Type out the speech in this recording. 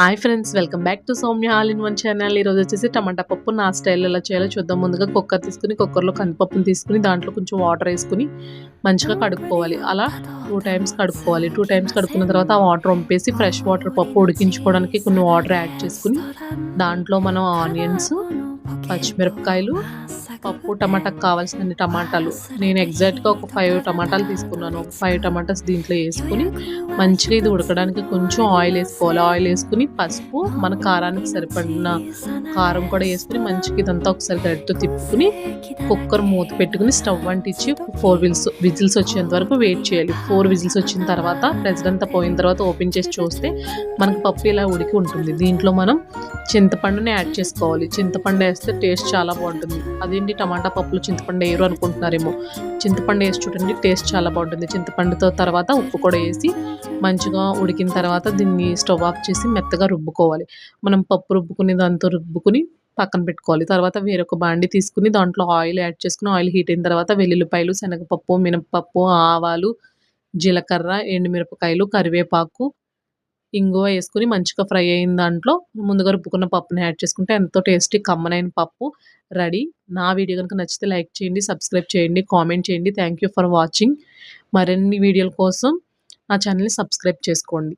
Hi friends, welcome back to Soumya all in one channel. ఈరోజు వచ్చేసి టమాటా పప్పు నా స్టైల్లో ఎలా చేయాలో చూద్దాం. ముందుగా కుక్కర్ తీసుకుని కుక్కర్లో కందిపప్పుని తీసుకుని దాంట్లో కొంచెం వాటర్ వేసుకుని మంచిగా కడుక్కోవాలి. అలా 2 టైమ్స్ కడుక్కోవాలి. 2 టైమ్స్ కడుక్కున్న తర్వాత ఆ వాటర్ వంపేసి ఫ్రెష్ వాటర్ పప్పు ఉడికించుకోవడానికి కొన్ని వాటర్ యాడ్ చేసుకుని దాంట్లో మనం ఆనియన్స్, పచ్చిమిరపకాయలు, పప్పు టమాటాకు కావాల్సినన్ని టమాటాలు, నేను ఎగ్జాక్ట్గా ఒక 5 టమాటాలు తీసుకున్నాను. ఒక 5 టమాటాస్ దీంట్లో వేసుకుని మంచిగా ఇది ఉడకడానికి కొంచెం ఆయిల్ వేసుకోవాలి. ఆయిల్ వేసుకుని పసుపు, మన కారానికి సరిపడిన కారం కూడా వేసుకుని మంచిగా ఇదంతా ఒకసారి గరిటెతో తిప్పుకుని కుక్కర్ మూత పెట్టుకుని స్టవ్ అంటించి 4 విజిల్స్ వచ్చేంత వరకు వెయిట్ చేయాలి. 4 విజిల్స్ వచ్చిన తర్వాత ప్రెజర్ అంతా పోయిన తర్వాత ఓపెన్ చేసి చూస్తే మనకు పప్పు ఇలా ఉడికి ఉంటుంది. దీంట్లో మనం చింతపండుని యాడ్ చేసుకోవాలి. చింతపండు వేస్తే టేస్ట్ చాలా బాగుంటుంది. అదేంటి టమాటా పప్పులో చింతపండు వేయరు అనుకుంటున్నారేమో, చింతపండు వేసి చూడండి, టేస్ట్ చాలా బాగుంటుంది. చింతపండుతో తర్వాత ఉప్పు కూడా వేసి మంచిగా ఉడికిన తర్వాత దీన్ని స్టవ్ ఆఫ్ చేసి మెత్తగా రుబ్బుకోవాలి. మనం పప్పు రుబ్బుకుని దాంతో రుబ్బుకుని పక్కన పెట్టుకోవాలి. తర్వాత వేరొక బాండి తీసుకుని దాంట్లో ఆయిల్ యాడ్ చేసుకుని ఆయిల్ హీట్ అయిన తర్వాత వెల్లుల్లిపాయలు, శనగపప్పు, మినపప్పు, ఆవాలు, జీలకర్ర, ఎండుమిరపకాయలు, కరివేపాకు, ఇంగువ వేసుకుని మంచిగా ఫ్రై అయిన దాంట్లో ముందుగా రుబ్బుకున్న పప్పుని యాడ్ చేసుకుంటే ఎంతో టేస్టీ కమ్మనైన పప్పు రెడీ. నా వీడియో కనుక నచ్చితే లైక్ చేయండి, సబ్స్క్రైబ్ చేయండి, కామెంట్ చేయండి. Thank you for watching. మరిన్ని వీడియోల కోసం నా ఛానల్ని సబ్స్క్రైబ్ చేసుకోండి.